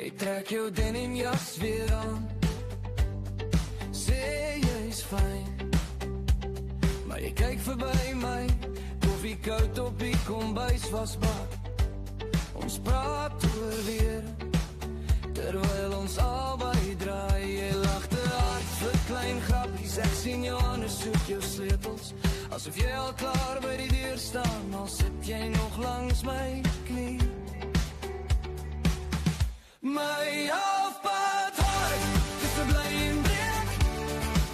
Jy trek jou denimjas weer aan, sê jy's fyn, maar jy kyk verby my, koffie koud op die kombuis wasbak. Ons praat oor weer, terwyl ons albei draai. Jy lag te hard vir klein grappies, ek sien jou anders soek jou sleutels, asof jy al klaar by die deur staan, al sit jy nog langs my knie. My halfpad hart, tussen bly en breek,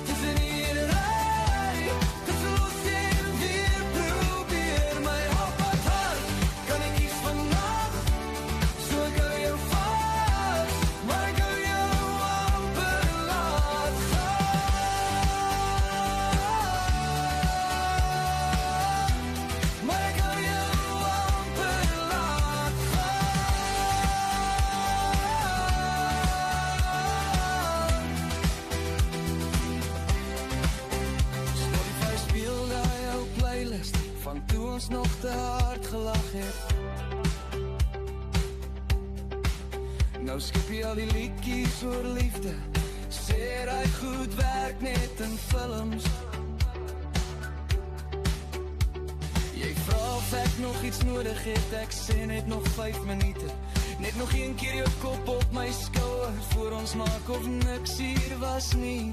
tussen hier en ry, tussen los en weer probeer. My halfpad hart, kan ek kies vandag, so ek hou jou vas, maar ek hou jou amper laat gaan. Maar ek hou jou amper laat Spotify speel daai ou playlist van toe ons nog te hard gelag het. Nou skip jy al die liedjies oor liefde, sê hy goed werk net in films. Jy vra of ek nog iets nodig het, ek sê net nog 5 minute. Net nog een keer jou kop op my skouer, voor ons maak of niks hier was nie.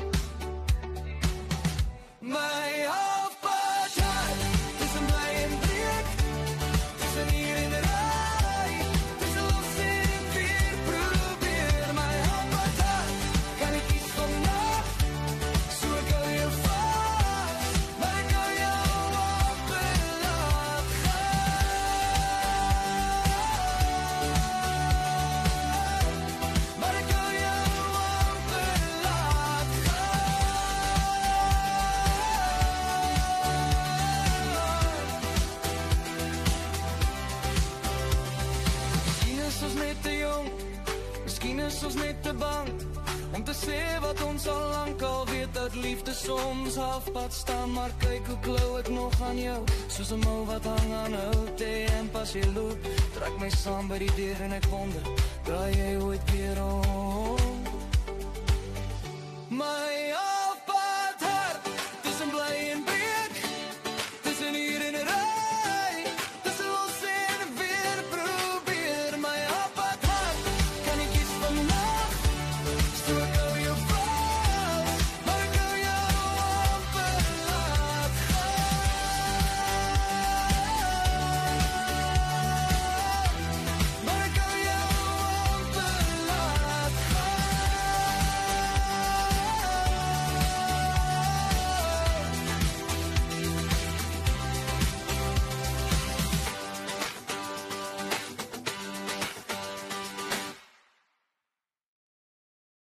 My halfpad hart, tussen bly en breek, tussen hier en ry, tussen los en weer probeer. My halfpad hart, kan ek kies vandag, so ek hou jou vas, maar ek hou jou amper laat gaan. Maar ek hou jou amper laat Miskien is ons net te jong, miskien is ons net te bang om te sê wat ons al lang al weet, dat liefde soms halfpad staan. Maar kyk hoe klou ek nog aan jou, soos 'n mou wat hang aan 'n houte. En pas jy loop, trek my saam by die deur en ek wonder, draai jy ooit weer om? My